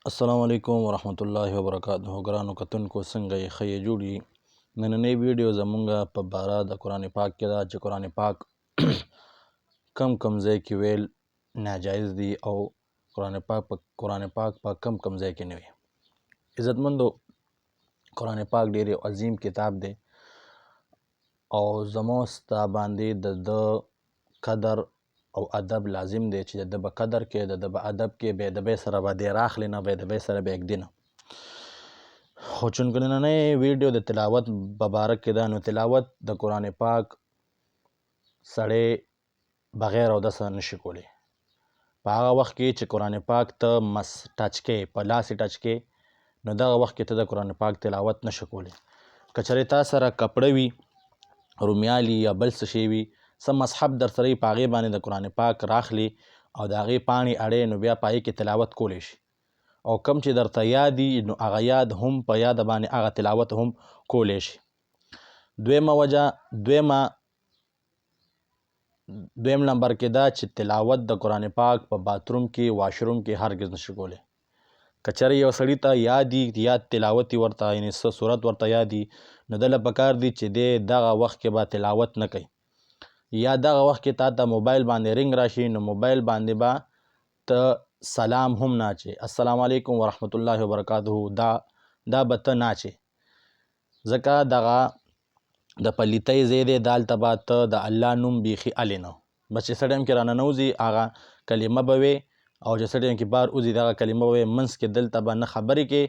السلام علیکم ورحمت الله وبرکاته. ګرانو کتونکو څنګه یې ښه یې جوړ یي. نننۍ ویډیو زمونږ په باره د قرآن پاک کې ده چې قرآن پاک کم ځای کې ویل ناجایز دي او قرآن پاک په کم ځای کې نه وي. عزتمندو، قرآن پاک ډېر یو عظیم کتاب دی او زما ستا باندې د قدر او ادب لازم دی چې د به قدر کې د به ادب کې به د به سره به دې راخلي نه به د به سره به اږدي نه. خو چونکه نننۍ ویډیو د تلاوت په باره کې ده، نو تلاوت د قرآن پاک سړی بغیر اودسه نشي کولی. په هغه وخت کې چې قرآن پاک ته مس ټچ کې په لاس یې ټچ کې، نو دغه وخت کې ته د قرآن پاک تلاوت نشي کولی. که چېرې تا سره کپړه وي، رومیال یا بل څه شی وي، څه مصحف در سره په هغې باندې د قرآن پاک راخلي او د هغې پاڼې اړې، نو بیا په هغې کې تلاوت کولی شي. او کم چې درته یاد دي نو هغه یاد هم په یاده باندې هغه تلاوت هم کولی شي. دویم نمبر کې دا چې تلاوت د قرآن پاک په باتروم کې واشروم کې هرګز نشي کولی. که چېرې یو سړي ته یاد تلاوت ورته یعنې څه صورت ورته یاد وي، نو دله پکار دي چې دی دغه وخت کې به تلاوت نه کوي. یا دغه وخت کې تا ته موبایل باندې رنګ راشي، نو موبایل باندې به ته سلام هم نه اچې، السلام علیکم ورحمت الله وبرکاته دا به ته نه اچې، ځکه دغه د پلیتۍ ځای دی. دالته به ته د الله نوم بیخي الې نه، بس چې څه ټایم کې راننوځي هغه کلمه به وې، او چې څه ټایم کې بار وځي دغه کلمه به وې. منځ کې دلته به نه خبرې کې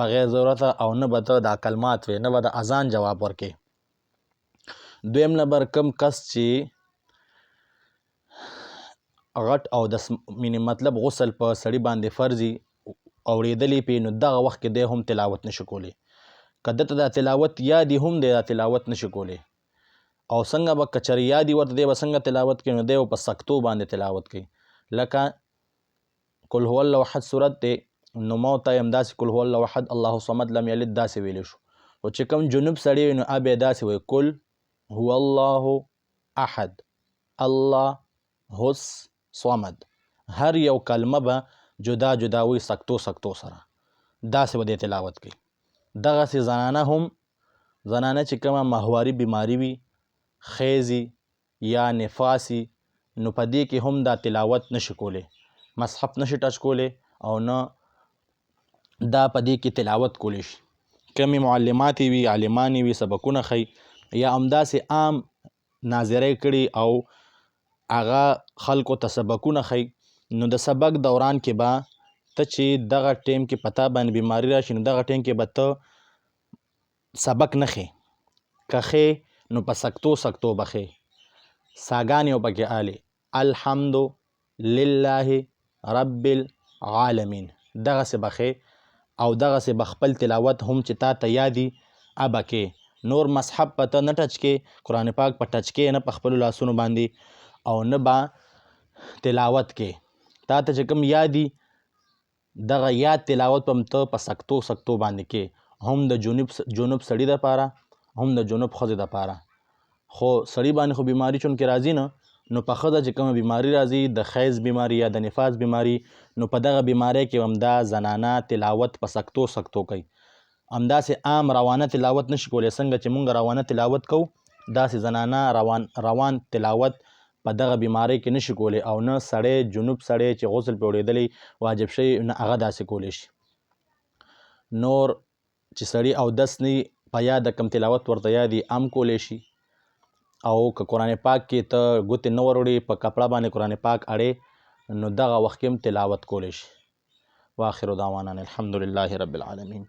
بغیر ضرورته او نه به ته دا کلمات وې، نه به د اذان جواب ورکې. دویم نمبر کم کس چې غټ او د مطلب غسل په سړي باندې فرضي اورېدلی پې، نو دغه وخت کې دی هم تلاوت نشي کولی. که دته دا تلاوت یادي هم دی دا تلاوت نشي کولی. او څنګه به که چېرې یادي ورته دی به څنګه تلاوت کوي، نو دی به په سکتو باندې تلاوت کوي. لکه قل هو الله احد صورت دی، نو ما ته یې همداسې قل هو الله احد الله الصمد لم یلد داسې ویلی شو. خو چې کوم جنوب سړی وي نو بیا یې داسې وایي قل هو الله احد الله الصمد. هر یو کلمه به جدا جدا وي سکتو سره، داسې به دی تلاوت کوي. دغسې زنانه چې کومه ماهواري بیماري وي، خیزي یا نفاسي، نو په دې کې هم دا تلاوت نشي کولی، مصحف نشي ټچ کولی او نه دا په دې کې تلاوت کولی شي. کمې معلماتې وي، عالمانې وي، سبقونه ښیي، یا همداسې عام ناظرۍ کړي او هغه خلکو ته سبقونه ښیي، نو د سبق دوران کې به ته چې دغه ټیم کې په تا باندې بیماري راشي، نو دغه ټیم کې به ته سبق نه ښې. که ښې نو په سکتو به ښې، ساګانې به پکې آلې الحمد لله رب العالمین، دغسې به ښې. او دغسې به خپل تلاوت هم چې تا ته یادي به کې. نور مصحف به ته نه ټچ کې، قرآن پاک په ټچ کې نه په خپلو لاسونو باندې، او نه به تلاوت کې. تا ته چې کوم یادي دغه یاد تلاوت به هم ته په سکتو باندې کې، هم د جنوب سړي دپاره هم د جنوب ښځې دپاره. خو سړي باندې خو بیماري چونکې راځي نه، نو په ښځه چې کومه بیماري راځي د خیز بیماري یا د نفاس بیماري، نو په دغه بیمارۍ کې هم دا زنانه تلاوت په سکتو کوي. همداسې عام روانه تلاوت نشي کولی. څنګه چې مونږ روانه تلاوت کوو، داسې زنانه روان تلاوت په دغه بیمارۍ کې نشي کولی، او نه سړی جنوب سړی چې غسل پې اورېدلی واجب شوی، نه هغه داسې کولی شي. نور چې سړي اودس نه وي، په یاد کم تلاوت ورته یاد وي هم کولی شي. او که قرآن پاک کې ته ګوتې نه وروړي، په کپړه باندې قرآن پاک اړې، نو دغه وخت کې هم تلاوت کولی شي. واخر دعوانا الحمد لله رب العالمین.